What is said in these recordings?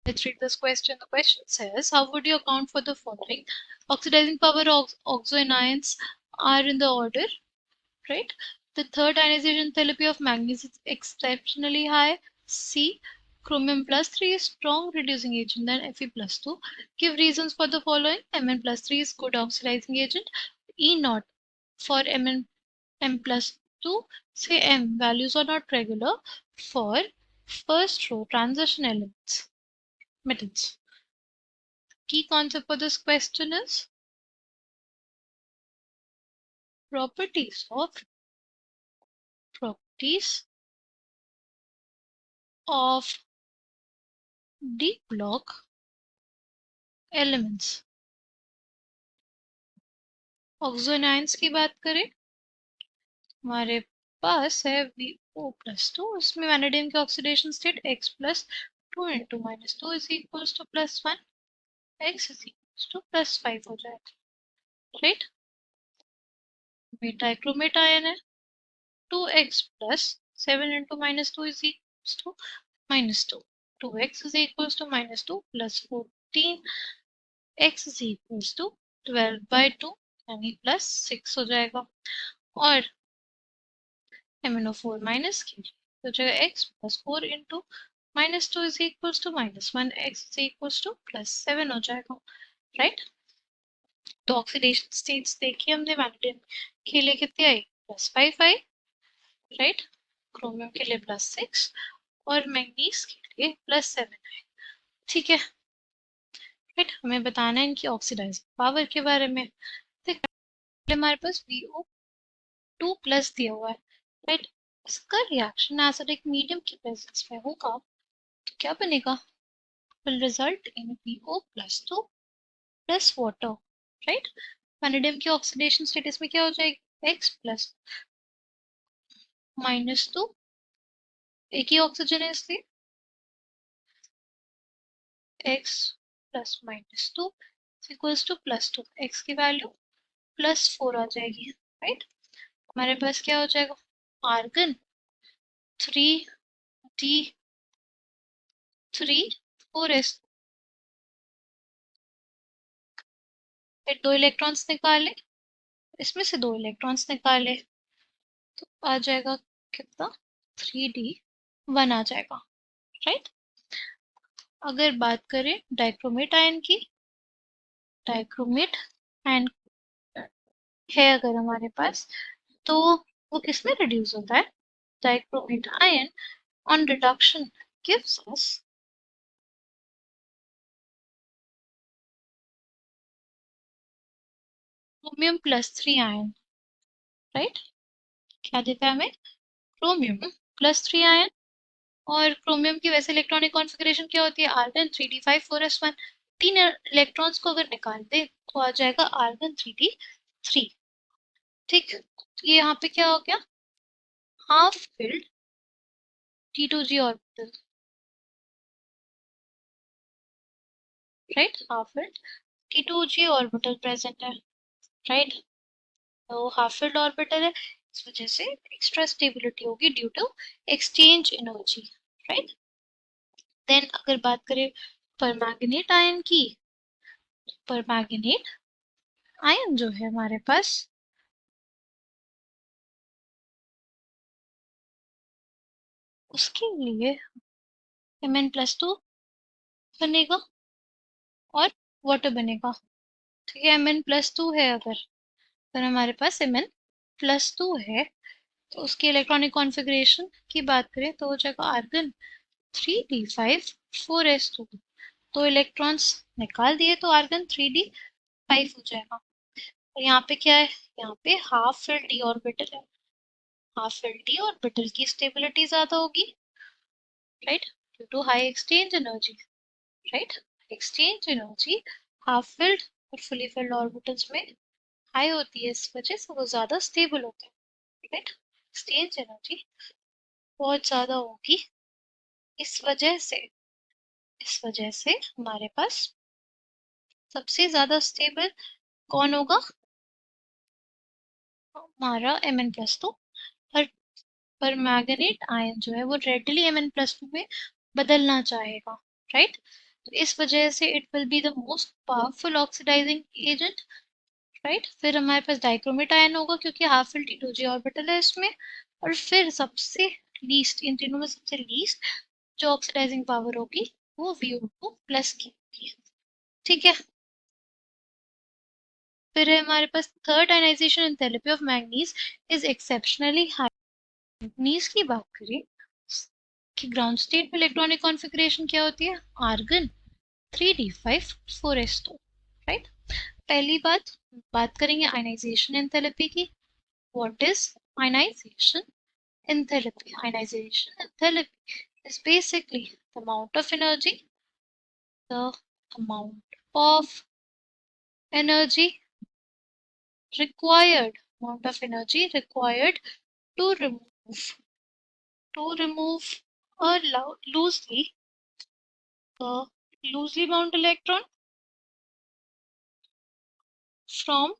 Let's read this question. The question says, how would you account for the following? Oxidizing power of oxoanions are in the order, right? The third ionization enthalpy of manganese is exceptionally high. C. Chromium plus 3 is strong reducing agent than Fe plus 2. Give reasons for the following. Mn plus 3 is good oxidizing agent. E naught for Mn M plus 2. Say M values are not regular for first row transition elements. Metals. Key concept for this question is properties of d block elements. ऑक्सोनाइंस की बात करें, हमारे पास है VO plus 2, उसमें vanadium की oxidation state X plus 2 into minus 2 is equals to plus 1, X is equals to plus 5 हो जाएगा, right? Dichromate ion है, 2X plus 7 into minus 2 is equals to minus 2. 2x is equals to minus 2 plus 14. x is equals to 12 by 2 यानी plus 6 हो जाएगा. और MnO4 minus K हो जाएगा x plus 4 into minus 2 is equals to minus 1. x is equals to plus 7 हो जाएगा, right? तो oxidation states देखिए हमने, वैनेडियम के लिए कितनी आई? प्लस 5 आई, राइट? क्रोमियम के लिए प्लस 6 और मैंगनीज के लिए प्लस 7 आई, ठीक है, राइट? हमें बताना है इनकी ऑक्सीडाइजिंग पावर के बारे में. देखिए हमारे पास VO2 प्लस दिया हुआ है, राइट? इसका रिएक्शन एसिडिक मीडियम की प्रेजेंस में होगा तो क्या बनेगा? Will result in VO plus 2 plus water, right? Vanadium की ऑक्सीडेशन स्टेटस में क्या हो जाएगी? X प्लस माइनस 2, एक ही ऑक्सीजन है इसलिए X plus minus 2 equals to plus 2. X की वैल्यू प्लस 4 आ जाएगी, राइट? हमारे पास क्या हो जाएगा? आर्गन 3D3 4s, फिर 2 इलेक्ट्रॉन्स निकाले, इसमें से 2 इलेक्ट्रॉन्स निकाले तो आ जाएगा कितना? 3D1 आ जाएगा, राइट? अगर बात करें डाइक्रोमेट आयन की, डाइक्रोमेट आयन है अगर हमारे पास, तो वो किसमें रिड्यूस होता है? Dichromate ion on reduction gives us chromium plus 3 ion, right? क्या देता है हमें? Chromium plus 3 ion. और क्रोमियम की वैसे इलेक्ट्रॉनिक कॉन्फ़िगरेशन क्या होती है? Argon 3D5 4s1. 3 इलेक्ट्रॉन्स को अगर निकाल दे तो आ जाएगा आर्गन 3D3, ठीक? तो ये यहाँ पे क्या हो गया? Half filled T2G orbital, right? Half filled T2G orbital present है, राइट? तो हाफ फिल्ड ऑर्बिटल है, इस वजह से एक्स्ट्रा स्टेबिलिटी होगी due to exchange energy, right? Then अगर बात करें परमैंगनेट आयन की, परमैंगनेट आयन जो है हमारे पास, उसके लिए Mn+2 बनेगा और वाटर बनेगा, ठीक है? Mn+2 है अगर हमारे पास Mn+2 है तो उसकी इलेक्ट्रॉनिक कॉन्फ़िगरेशन की बात करें तो हो जाएगा आर्गन 3D5 4s2. तो इलेक्ट्रॉन्स निकाल दिए तो आर्गन 3D5 हो जाएगा. और यहाँ पे क्या है? यहाँ पे हाफ फिल्ड डी ऑर्बिटल है, हाफ फिल्ड डी ऑर्बिटल की स्टेबिलिटी ज्यादा होगी, right? Due to high exchange energy, right? Exchange energy half filled और फुली फिल्ड ऑर्बिटल्स में हाई होती है, इस वजह से वो ज्यादा स्टेबल होते हैं, राइट? एक्सचेंज एनर्जी बहुत ज्यादा होगी, इस वजह से हमारे पास सबसे ज्यादा स्टेबल कौन होगा? हमारा Mn+2. पर मैग्नेट आयन जो है वो रेडली Mn+2 में बदलना चाहेगा, राइट? तो इस वजह से it will be the most powerful oxidising agent, right. फिर हमारे पास डाइक्रोमेट आयन होगा क्योंकि हाफ फिल T2G ऑर्बिटल है इसमें। और फिर सबसे लीस्ट, इन तीनों में सबसे लीस्ट जो ऑक्सीडाइजिंग पावर होगी वो VO2 प्लस की होगी, ठीक है। फिर है हमारे पास third ionization enthalpy of manganese is exceptionally high. Manganese की बात करें कि ग्राउंड स्टेट में इलेक्ट्रॉनिक कॉन्फ़िगरेशन क्या होती है, आर्गन 3d5 4s2, राइट। पहली बात करेंगे आयनाइजेशन एंथैल्पी की। What is ionisation enthalpy? Ionization enthalpy is basically the amount of energy required, to remove a uh, loosely bound electron from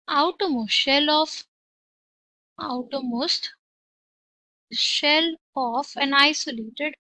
outermost shell of an isolated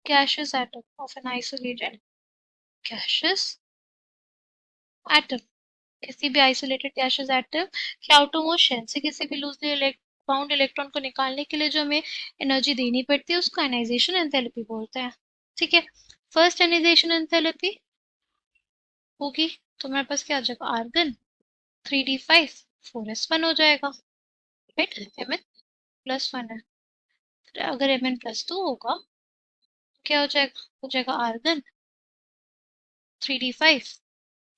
gaseous atom, किसी भी isolated gases atom के outermost shell से किसी भी loosely bound electron को निकालने के लिए जो हमें एनर्जी देनी पड़ती है उसको आयनाइजेशन एंथैल्पी बोलते हैं, ठीक है। फर्स्ट आयनाइजेशन एंथैल्पी होगी तो हमारे पास क्या आ जाएगा, आर्गन 3d5 4s1 हो जाएगा, राइट। Mn+1 है, अगर Mn+2 होगा तो क्या हो जाएगा आर्गन 3d5,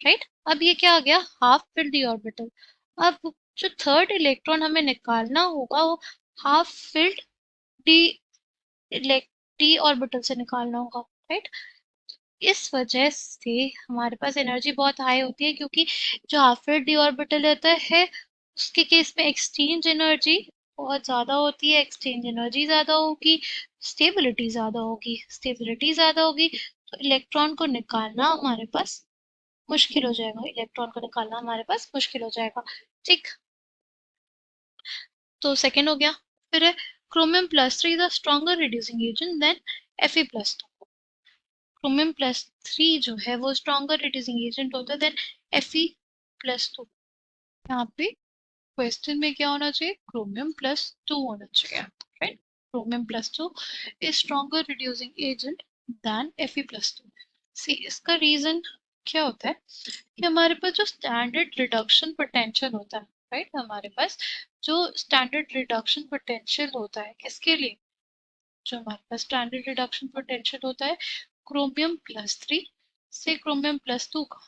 राइट। अब ये क्या आ गया, हाफ फिल्ड डी ऑर्बिटल। अब जो थर्ड इलेक्ट्रॉन हमें निकालना होगा वो half filled D D orbital से निकालना होगा, राइट। इस वजह से हमारे पास एनर्जी बहुत हाई होती है क्योंकि जो हाफ फिल्ड डी ऑर्बिटल रहता है उसके केस में एक्सचेंज एनर्जी बहुत ज्यादा होती है, एक्सचेंज एनर्जी ज्यादा होगी, स्टेबिलिटी ज्यादा होगी, तो इलेक्ट्रॉन को निकालना हमारे पास मुश्किल हो जाएगा, ठीक। तो सेकेंड हो गया। फिर है Chromium+3 is a stronger reducing agent than Fe+2। Chromium+3 जो है वो स्ट्रॉन्गर रिड्यूसिंग एजेंट होता है देन Fe+2। यहाँ पे क्वेश्चन में क्या होना चाहिए, Chromium+2 होना चाहिए, right. Chromium+2 is stronger reducing agent than Fe+2। See इसका रीजन क्या होता है कि हमारे पास जो स्टैंडर्ड रिडक्शन पोटेंशियल होता है, राइट, हमारे पास जो स्टैंडर्ड रिडक्शन पोटेंशियल होता है किसके लिए, जो हमारे पास स्टैंडर्ड रिडक्शन पोटेंशियल होता है Chromium+3 से Chromium+2 का,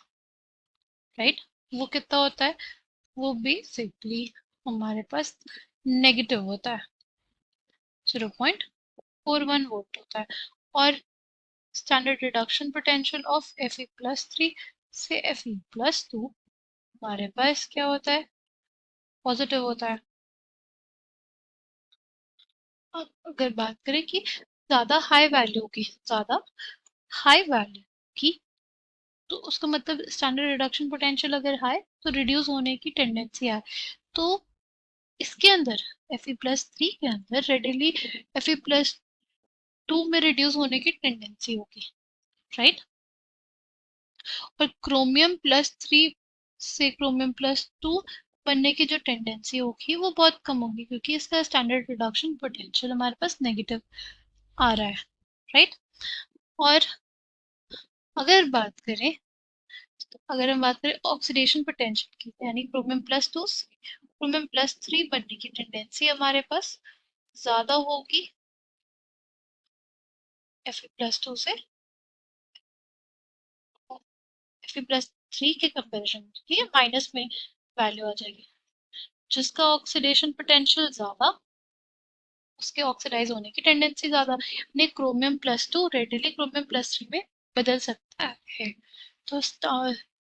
राइट, वो कितना होता है, वो बेसिकली हमारे पास नेगेटिव होता है, 0.41 वोल्ट होता है। और standard reduction potential of Fe+3 से Fe+2 हमारे पास क्या होता है, पॉजिटिव होता है। अब अगर बात करें कि ज्यादा हाई वैल्यू की, तो उसका मतलब स्टैंडर्ड रिडक्शन पोटेंशियल अगर हाई तो रिड्यूस होने की टेंडेंसी है, तो इसके अंदर Fe+3 के अंदर रेडिली Fe+2 में रिड्यूस होने की टेंडेंसी होगी, राइट। और Chromium+3 से Chromium+2 बनने की जो टेंडेंसी होगी वो बहुत कम होगी क्योंकि इसका स्टैंडर्ड रिडक्शन पोटेंशियल हमारे पास नेगेटिव आ रहा है, राइट। और अगर बात करें हम बात करें ऑक्सीडेशन पोटेंशियल की, यानी Chromium+2 से Chromium+3 बनने की टेंडेंसी हमारे पास ज्यादा होगी Fe+2 से Fe+3 के कंपेरिजन में, ठीक है, माइनस में वैल्यू आ जाएगी। जिसका ऑक्सीडेशन पोटेंशियल ज्यादा उसके ऑक्सीडाइज होने की टेंडेंसी ज्यादा, यानी Chromium+2 रेडिली Chromium+3 में बदल सकता है। तो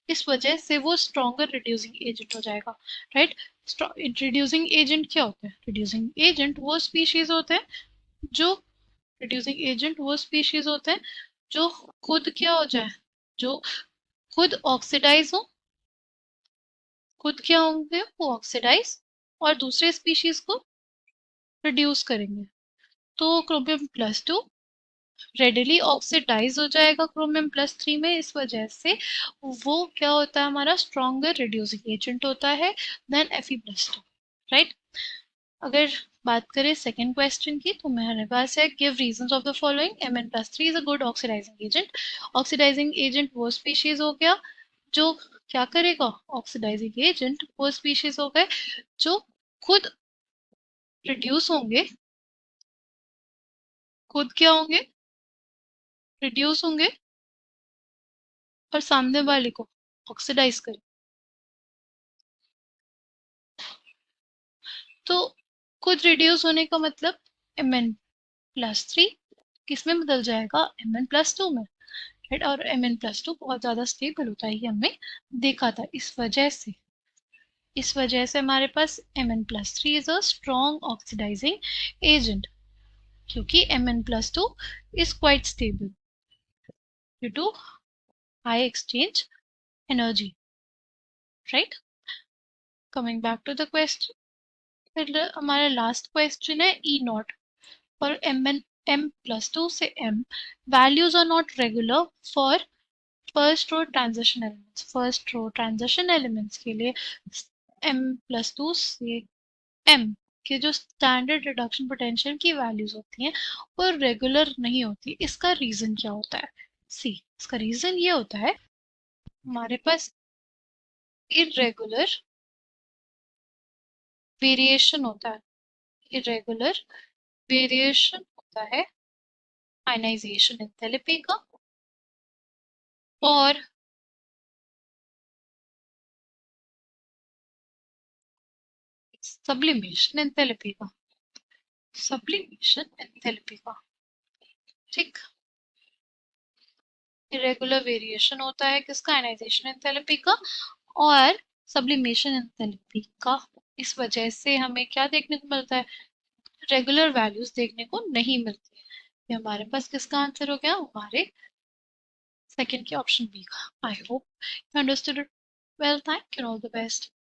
इस वजह से वो स्ट्रॉन्गर रिड्यूसिंग एजेंट हो जाएगा, राइट। रिड्यूसिंग एजेंट क्या होता है, रिड्यूसिंग एजेंट वो स्पीशीज होते हैं जो जो खुद क्या हो जाए, जो खुद ऑक्सीडाइज हो, खुद क्या होंगे वो ऑक्सीडाइज और दूसरे स्पीशीज को रिड्यूस करेंगे, तो chromium plus two readily oxidise हो जाएगा क्रोमियम प्लस थ्री में, इस वजह से वो क्या होता है, हमारा स्ट्रॉन्गर रिड्यूसिंग एजेंट होता है than Fe plus two, right. अगर बात करें सेकेंड क्वेश्चन की, तो मेरे पास है give reasons of the following. Mn plus three is a good oxidising agent. Oxidising agent वो स्पीशीज हो गया जो क्या करेगा, ऑक्सीडाइजिंग एजेंट वो स्पीशीज हो गए जो खुद रिड्यूस होंगे, खुद क्या होंगे, रिड्यूस होंगे, और सामने वाले को ऑक्सीडाइज करें। तो खुद रिड्यूस होने का मतलब Mn प्लस थ्री किस में बदल जाएगा, Mn प्लस टू में, राइट। और Mn प्लस टू बहुत ज़्यादा स्टेबल होता है, ये हमने देखा था। इस वजह से हमारे पास Mn plus three is a strong oxidising agent, क्योंकि Mn plus two is quite stable due to high exchange energy, right. Coming back to the question, फिर हमारा लास्ट क्वेश्चन है E nought for m plus 2 से m values are not regular for first row transition elements। First row transition elements के लिए m plus 2 से m के जो standard reduction potential की वैल्यूज होती हैं वो रेगुलर नहीं होती। इसका रीजन क्या होता है, सी इसका रीजन ये होता है, हमारे पास इरेगुलर वेरिएशन होता है, इरेगुलर वेरिएशन होता है आयनाइजेशन एंथैल्पी का और सब्लिमेशन एंथैल्पी का, सब्लिमेशन एंथैल्पी का, ठीक। इरेगुलर वेरिएशन होता है किसका, आयनाइजेशन एंथैल्पी का और सब्लिमेशन एंथैल्पी का। इस वजह से हमें क्या देखने को मिलता है, रेगुलर वैल्यूज देखने को नहीं मिलती है। ये हमारे पास किसका आंसर हो गया, हमारे सेकंड के ऑप्शन बी का। I hope you understood it well, thank you, all the best.